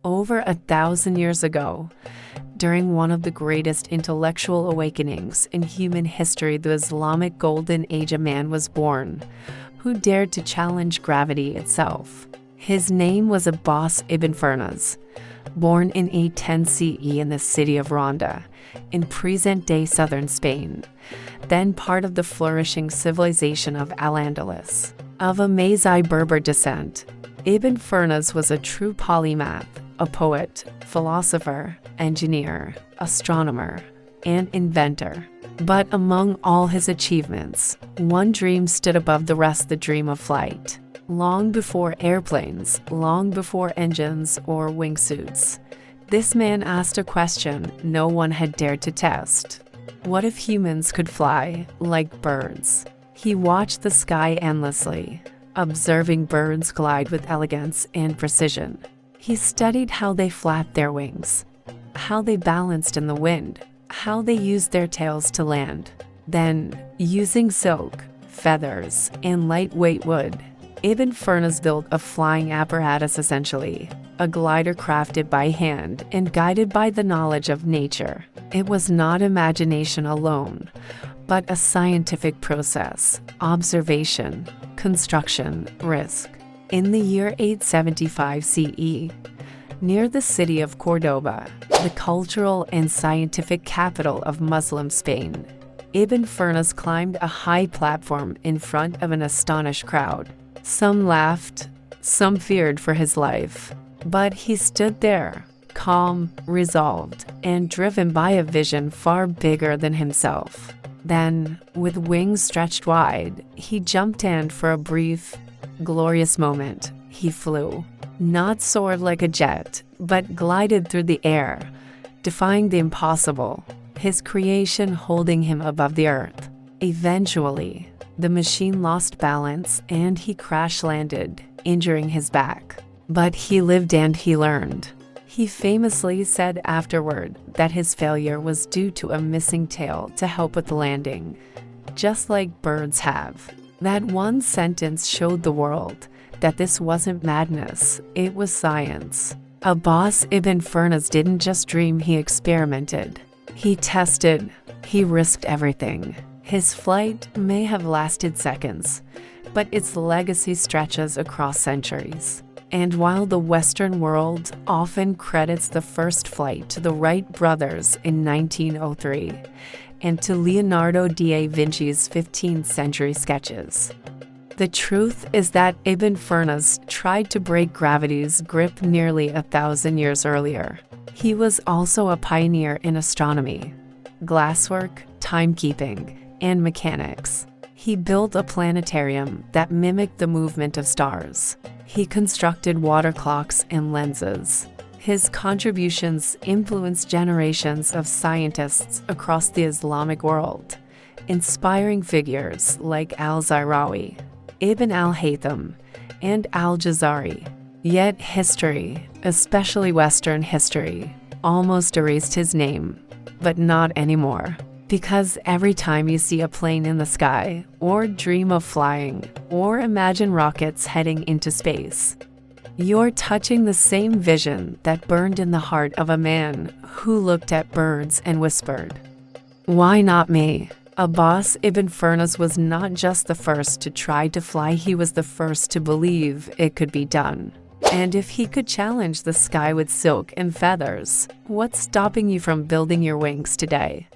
Over 1,000 years ago, during one of the greatest intellectual awakenings in human history, the Islamic Golden Age, a man was born who dared to challenge gravity itself. His name was Abbas Ibn Firnas, born in 810 CE in the city of Ronda, in present-day southern Spain, then part of the flourishing civilization of Al-Andalus. Of Amazigh Berber descent, Ibn Firnas was a true polymath, a poet, philosopher, engineer, astronomer, and inventor. But among all his achievements, one dream stood above the rest: the dream of flight. Long before airplanes, long before engines or wingsuits, this man asked a question no one had dared to test. What if humans could fly like birds? He watched the sky endlessly, observing birds glide with elegance and precision. He studied how they flapped their wings, how they balanced in the wind, how they used their tails to land. Then, using silk, feathers, and lightweight wood, Ibn Firnas built a flying apparatus, essentially a glider crafted by hand and guided by the knowledge of nature. It was not imagination alone, but a scientific process, observation, construction, risk. In the year 875 CE, near the city of Cordoba, the cultural and scientific capital of Muslim Spain, Ibn Firnas climbed a high platform in front of an astonished crowd. Some laughed, some feared for his life, but he stood there, calm, resolved, and driven by a vision far bigger than himself. Then, with wings stretched wide, he jumped, and for a brief, glorious moment, he flew. Not soared like a jet, but glided through the air, defying the impossible, his creation holding him above the earth. Eventually, the machine lost balance and he crash-landed, injuring his back. But he lived and he learned. He famously said afterward that his failure was due to a missing tail to help with the landing, just like birds have. That one sentence showed the world that this wasn't madness, it was science. Abbas Ibn Firnas didn't just dream, he experimented. He tested, he risked everything. His flight may have lasted seconds, but its legacy stretches across centuries. And while the Western world often credits the first flight to the Wright brothers in 1903 and to Leonardo da Vinci's 15th century sketches, the truth is that Ibn Firnas tried to break gravity's grip nearly 1,000 years earlier. He was also a pioneer in astronomy, glasswork, timekeeping, and mechanics. He built a planetarium that mimicked the movement of stars. He constructed water clocks and lenses. His contributions influenced generations of scientists across the Islamic world, inspiring figures like al-Zairawi, Ibn al-Haytham, and al-Jazari. Yet history, especially Western history, almost erased his name, but not anymore. Because every time you see a plane in the sky, or dream of flying, or imagine rockets heading into space, you're touching the same vision that burned in the heart of a man who looked at birds and whispered, "Why not me?" Abbas Ibn Firnas was not just the first to try to fly, he was the first to believe it could be done. And if he could challenge the sky with silk and feathers, what's stopping you from building your wings today?